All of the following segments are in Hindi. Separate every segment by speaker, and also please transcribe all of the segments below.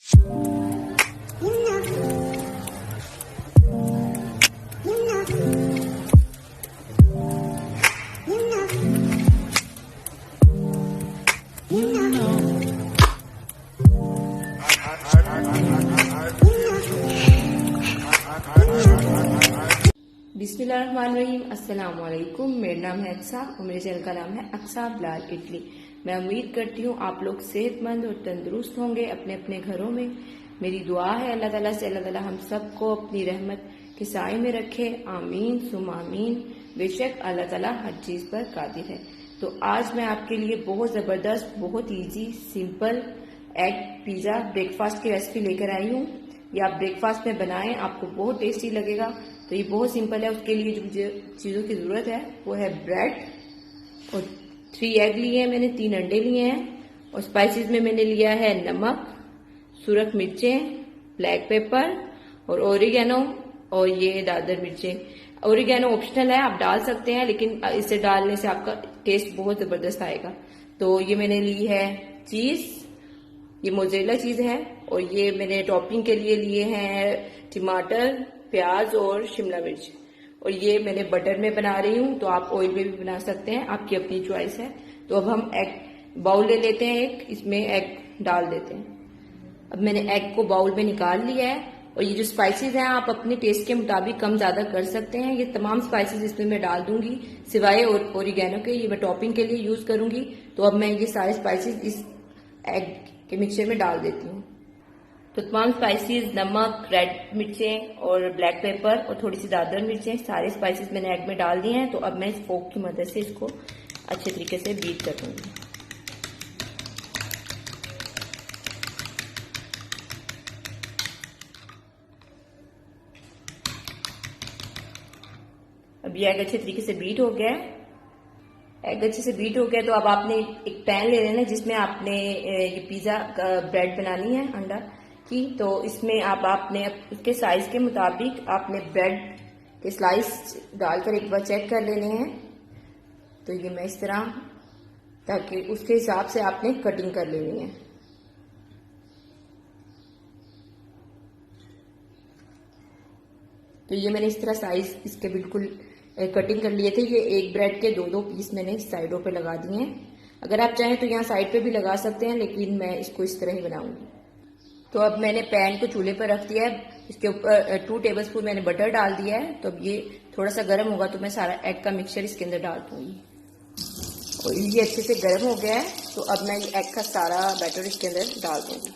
Speaker 1: बिस्मिल्लाहिर्रहमानिर्रहीम। अस्सलाम वालेकुम। मेरा नाम है अक्सा और मेरे चैनल का नाम है अक्सा बिलाल इटली। मैं उम्मीद करती हूँ आप लोग सेहतमंद और तंदुरुस्त होंगे अपने अपने घरों में। मेरी दुआ है अल्लाह ताला से अल्लाह ताला हम सबको अपनी रहमत के साए में रखे। आमीन सुम आमीन। बेशक अल्लाह ताला हर चीज पर कादिर है। तो आज मैं आपके लिए बहुत जबरदस्त, बहुत easy, simple egg pizza breakfast की रेसिपी लेकर आई हूँ। ये आप ब्रेकफास्ट में बनाएं, आपको बहुत टेस्टी लगेगा। तो ये बहुत सिंपल है। उसके लिए जो मुझे चीज़ों की ज़रूरत है वो है ब्रेड और 3 एग लिए हैं मैंने, 3 अंडे लिए हैं। और स्पाइसेस में मैंने लिया है नमक, सुरख मिर्चें, ब्लैक पेपर और ओरिगेनो और ये दादर मिर्चें। ओरिगेनो ऑप्शनल है, आप डाल सकते हैं, लेकिन इसे डालने से आपका टेस्ट बहुत ज़बरदस्त आएगा। तो ये मैंने ली है चीज़, ये मोज़रेला चीज़ है। और ये मैंने टॉपिंग के लिए लिए हैं टमाटर, प्याज और शिमला मिर्च। और ये मैंने बटर में बना रही हूँ, तो आप ऑयल में भी बना सकते हैं, आपकी अपनी चॉइस है। तो अब हम एग बाउल ले लेते हैं एक, इसमें एग डाल देते हैं। अब मैंने एग को बाउल में निकाल लिया है। और ये जो स्पाइसेस हैं आप अपने टेस्ट के मुताबिक कम ज्यादा कर सकते हैं। ये तमाम स्पाइसेस इसमें मैं डाल दूंगी सिवाय ओरिगेनो के, ये मैं टॉपिंग के लिए यूज करूंगी। तो अब मैं ये सारे स्पाइसेस इस एग के मिक्सचर में डाल देती हूँ। तो तमाम स्पाइसेस, नमक, रेड मिर्चें और ब्लैक पेपर और थोड़ी सी दादर मिर्चें, सारे स्पाइसेस मैंने एग में डाल दिए हैं। तो अब मैं इस फोक की मदद से इसको अच्छे तरीके से बीट कर दूंगी। अब ये एग अच्छे तरीके से बीट हो गया है। एग अच्छे से बीट हो गया तो अब आपने एक पैन ले लेना जिसमें आपने ये पिज्जा ब्रेड बनानी है अंडा की। तो इसमें आप आपने उसके साइज के मुताबिक आपने ब्रेड के स्लाइस डालकर एक बार चेक कर लेने हैं। तो ये मैं इस तरह, ताकि उसके हिसाब से आपने कटिंग कर लेनी है। तो ये मैंने इस तरह साइज इसके बिल्कुल कटिंग कर लिए थे। ये एक ब्रेड के 2-2 पीस मैंने साइडों पे लगा दिए हैं। अगर आप चाहें तो यहाँ साइड पे भी लगा सकते हैं, लेकिन मैं इसको इस तरह ही बनाऊंगी। तो अब मैंने पैन को चूल्हे पर रख दिया है। इसके ऊपर 2 टेबलस्पून मैंने बटर डाल दिया है। तो अब ये थोड़ा सा गर्म होगा तो मैं सारा एग का मिक्सचर इसके अंदर डाल दूंगी। और ये अच्छे से गर्म हो गया है। तो अब मैं ये एग का सारा बैटर इसके अंदर डाल दूंगी।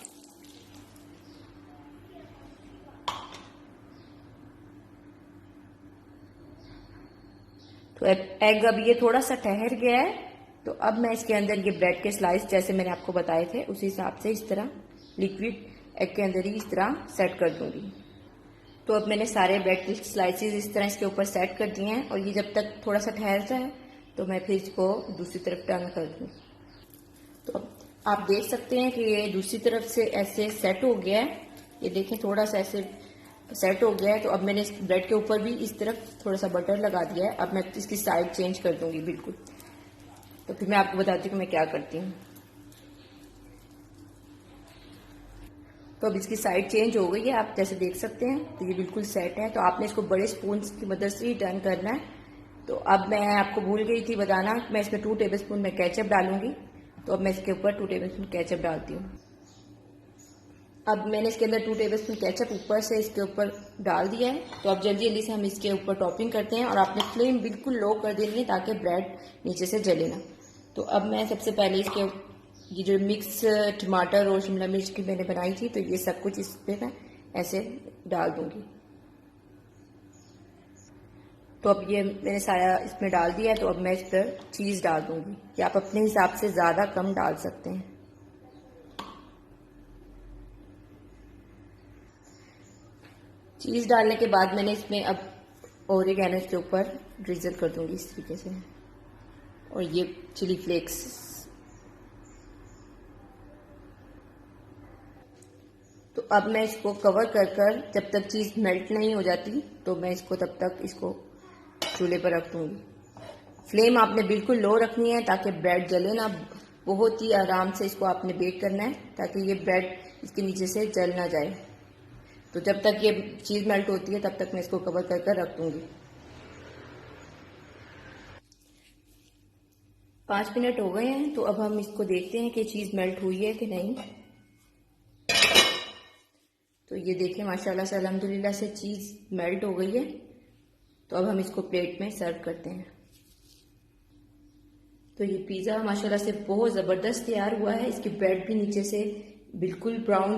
Speaker 1: तो एग अब ये थोड़ा सा ठहर गया है। तो अब मैं इसके अंदर ये ब्रेड के स्लाइस जैसे मैंने आपको बताए थे उसी हिसाब से इस तरह लिक्विड एग के अंदर ही इस तरह सेट कर दूंगी। तो अब मैंने सारे ब्रेड के स्लाइसेस इस तरह इसके ऊपर सेट कर दिए हैं। और ये जब तक थोड़ा सा ठहरता है तो मैं फिर इसको दूसरी तरफ टर्न कर दूंगी। तो अब आप देख सकते हैं कि ये दूसरी तरफ से ऐसे सेट हो गया है। ये देखें थोड़ा सा ऐसे सेट हो गया है। तो अब मैंने इस ब्रेड के ऊपर भी इस तरफ थोड़ा सा बटर लगा दिया है। अब मैं इसकी साइड चेंज कर दूंगी बिल्कुल। तो फिर मैं आपको बताती हूँ कि मैं क्या करती हूँ। तो अब इसकी साइड चेंज हो गई है, आप जैसे देख सकते हैं। तो ये बिल्कुल सेट है। तो आपने इसको बड़े स्पून की मदद से ही टर्न करना है। तो अब मैं आपको भूल गई थी बताना, मैं इसमें 2 टेबलस्पून मैं केचप डालूंगी। तो अब मैं इसके ऊपर 2 टेबलस्पून केचप डालती हूँ। अब मैंने इसके अंदर 2 टेबलस्पून केचप ऊपर से इसके ऊपर डाल दिया है। तो अब जल्दी जल्दी से हम इसके ऊपर टॉपिंग करते हैं। और आपने फ्लेम बिल्कुल लो कर देनी है ताकि ब्रेड नीचे से जले ना। तो अब मैं सबसे पहले इसके ये जो मिक्स टमाटर और शिमला मिर्च की मैंने बनाई थी, तो ये सब कुछ इस पे मैं ऐसे डाल दूंगी। तो अब ये मैंने सारा इसमें डाल दिया है। तो अब मैं इस पर चीज़ डाल दूंगी, कि आप अपने हिसाब से ज़्यादा कम डाल सकते हैं। चीज़ डालने के बाद मैंने इसमें अब ओरिगेनो के ऊपर ड्रिजल कर दूंगी इस तरीके से। और ये चिली फ्लेक्स। तो अब मैं इसको कवर कर कर जब तक चीज़ मेल्ट नहीं हो जाती तो मैं इसको तब तक इसको चूल्हे पर रख दूंगी। फ्लेम आपने बिल्कुल लो रखनी है ताकि ब्रेड जले ना। बहुत ही आराम से इसको आपने बेक करना है ताकि ये ब्रेड इसके नीचे से जल ना जाए। तो जब तक ये चीज़ मेल्ट होती है तब तक मैं इसको कवर कर कर रख दूंगी। 5 मिनट हो गए हैं, तो अब हम इसको देखते हैं कि चीज़ मेल्ट हुई है कि नहीं। तो ये देखें माशाल्लाह से अल्हम्दुलिल्लाह से चीज़ मेल्ट हो गई है। तो अब हम इसको प्लेट में सर्व करते हैं। तो ये पिज़्ज़ा माशाल्लाह से बहुत ज़बरदस्त तैयार हुआ है। इसकी ब्रेड भी नीचे से बिल्कुल ब्राउन,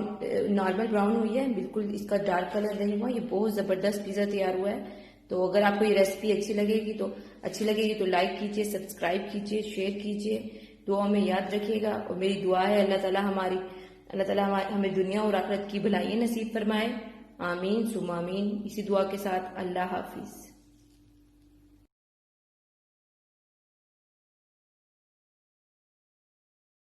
Speaker 1: नॉर्मल ब्राउन हुई है, बिल्कुल इसका डार्क कलर नहीं हुआ। ये बहुत ज़बरदस्त पिज़्ज़ा तैयार हुआ है। तो अगर आपको ये रेसिपी अच्छी लगेगी तो लाइक कीजिए, सब्सक्राइब कीजिए, शेयर कीजिए, दुआ में याद रखिएगा। और मेरी दुआ है अल्लाह ताला हमें दुनिया और आखिरत की भलाई नसीब फरमाए। आमीन सुम आमीन। इसी दुआ के साथ अल्लाह हाफिज।